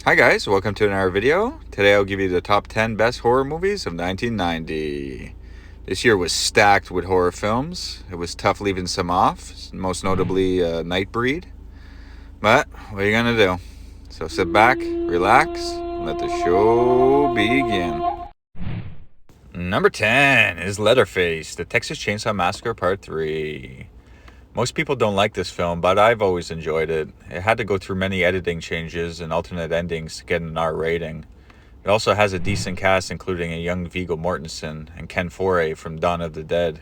Hi guys, welcome to another video. Today I'll give you the top 10 best horror movies of 1990. This year was stacked with horror films. It was tough leaving some off, most notably Nightbreed. But what are you gonna do? So sit back, relax, and let the show begin. Number 10 is Leatherface, The Texas Chainsaw Massacre Part 3. Most people don't like this film, but I've always enjoyed it. It had to go through many editing changes and alternate endings to get an R rating. It also has a decent cast, including a young Viggo Mortensen and Ken Foree from Dawn of the Dead.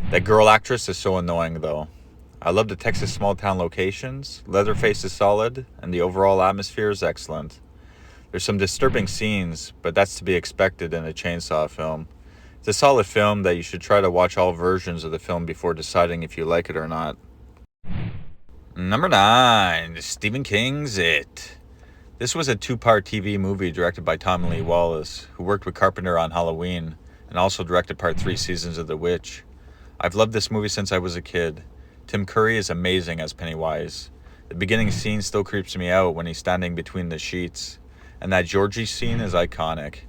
That girl actress is so annoying, though. I love the Texas small-town locations, Leatherface is solid, and the overall atmosphere is excellent. There's some disturbing scenes, but that's to be expected in a chainsaw film. It's a solid film that you should try to watch all versions of the film before deciding if you like it or not. Number 9, Stephen King's It. This was a two-part TV movie directed by Tom Lee Wallace, who worked with Carpenter on Halloween, and also directed part 3 seasons of The Witch. I've loved this movie since I was a kid. Tim Curry is amazing as Pennywise. The beginning scene still creeps me out when he's standing between the sheets, and that Georgie scene is iconic.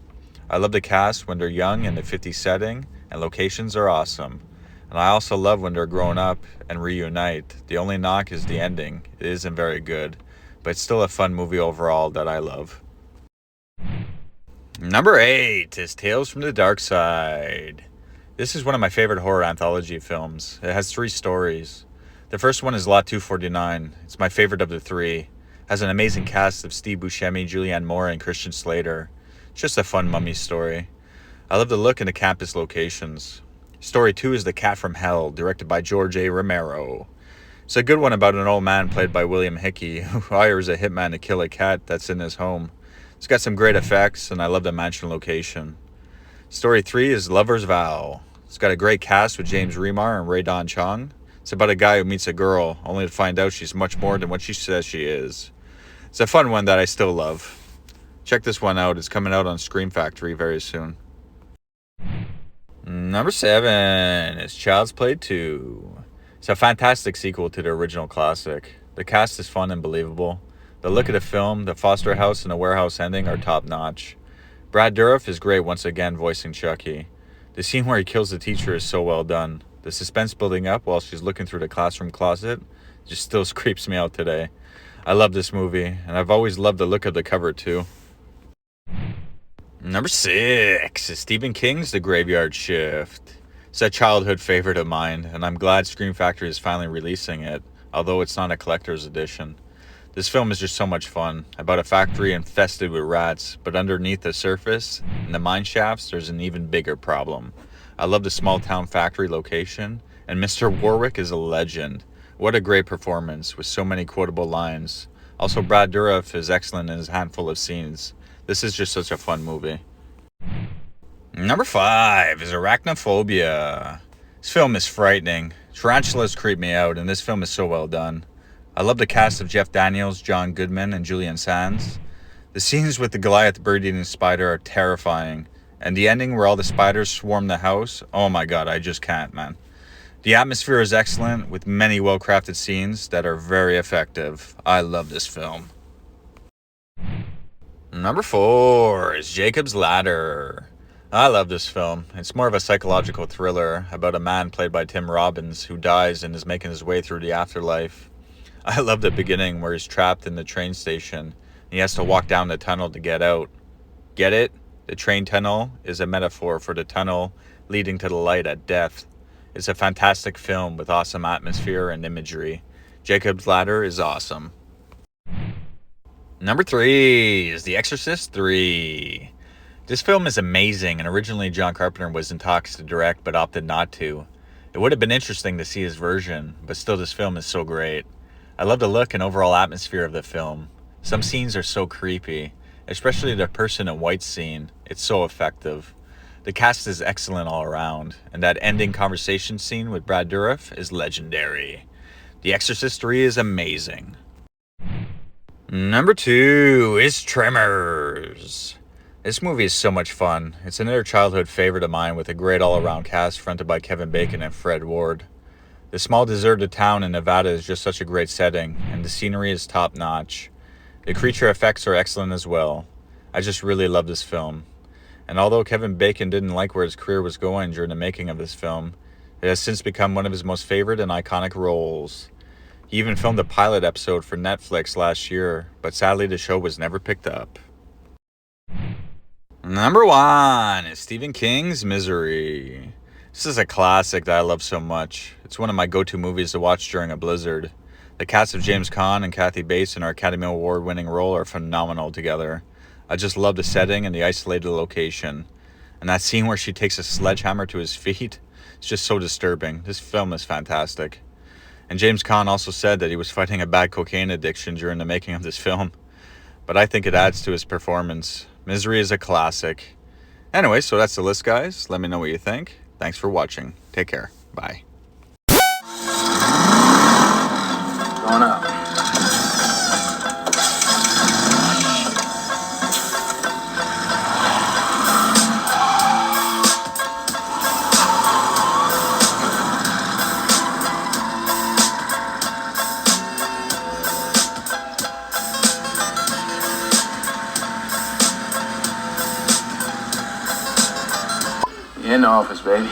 I love the cast when they're young in the 50s setting, and locations are awesome. And I also love when they're grown up and reunite. The only knock is the ending. It isn't very good, but it's still a fun movie overall that I love. Number 8 is Tales from the Dark Side. This is one of my favorite horror anthology films. It has 3 stories. The first one is Lot 249. It's my favorite of the 3. It has an amazing cast of Steve Buscemi, Julianne Moore, and Christian Slater. It's just a fun mummy story. I love the look and the campus locations. Story 2 is The Cat from Hell, directed by George A. Romero. It's a good one about an old man played by William Hickey, who hires a hitman to kill a cat that's in his home. It's got some great effects, and I love the mansion location. Story 3 is Lover's Vow. It's got a great cast with James Remar and Ray Don Chong. It's about a guy who meets a girl, only to find out she's much more than what she says she is. It's a fun one that I still love. Check this one out. It's coming out on Scream Factory very soon. Number 7 is Child's Play 2. It's a fantastic sequel to the original classic. The cast is fun and believable. The look of the film, the foster house, and the warehouse ending are top-notch. Brad Dourif is great once again voicing Chucky. The scene where he kills the teacher is so well done. The suspense building up while she's looking through the classroom closet just still creeps me out today. I love this movie, and I've always loved the look of the cover too. Number 6 is Stephen King's The Graveyard Shift. It's a childhood favorite of mine, and I'm glad Scream Factory is finally releasing it, although it's not a collector's edition. This film is just so much fun, about a factory infested with rats, but underneath the surface, in the mine shafts, there's an even bigger problem. I love the small town factory location, and Mr. Warwick is a legend. What a great performance, with so many quotable lines. Also, Brad Dourif is excellent in his handful of scenes. This is just such a fun movie. Number 5 is Arachnophobia. This film is frightening. Tarantulas creep me out, and this film is so well done. I love the cast of Jeff Daniels, John Goodman, and Julian Sands. The scenes with the Goliath bird-eating spider are terrifying, and the ending where all the spiders swarm the house, oh my god, I just can't, man. The atmosphere is excellent, with many well-crafted scenes that are very effective. I love this film. Number 4 is Jacob's Ladder. I love this film. It's more of a psychological thriller about a man played by Tim Robbins who dies and is making his way through the afterlife. I love the beginning where he's trapped in the train station and he has to walk down the tunnel to get out. Get it? The train tunnel is a metaphor for the tunnel leading to the light at death. It's a fantastic film with awesome atmosphere and imagery. Jacob's Ladder is awesome. Number 3 is The Exorcist 3. This film is amazing, and originally John Carpenter was in talks to direct but opted not to. It would have been interesting to see his version, but still this film is so great. I love the look and overall atmosphere of the film. Some scenes are so creepy, especially the person in white scene. It's so effective. The cast is excellent all around, and that ending conversation scene with Brad Dourif is legendary. The Exorcist 3 is amazing. Number 2 is Tremors. This movie is so much fun. It's another childhood favorite of mine with a great all-around cast fronted by Kevin Bacon and Fred Ward. The small deserted town in Nevada is just such a great setting, and the scenery is top-notch. The creature effects are excellent as well. I just really love this film. And although Kevin Bacon didn't like where his career was going during the making of this film, it has since become one of his most favorite and iconic roles. He even filmed a pilot episode for Netflix last year, but sadly the show was never picked up. Number 1 is Stephen King's Misery. This is a classic that I love so much. It's one of my go-to movies to watch during a blizzard. The cast of James Caan and Kathy Bates in her Academy Award-winning role are phenomenal together. I just love the setting and the isolated location. And that scene where she takes a sledgehammer to his feet, it's just so disturbing. This film is fantastic. And James Caan also said that he was fighting a bad cocaine addiction during the making of this film. But I think it adds to his performance. Misery is a classic. Anyway, so that's the list, guys. Let me know what you think. Thanks for watching. Take care. Bye. Going up. In the office, baby.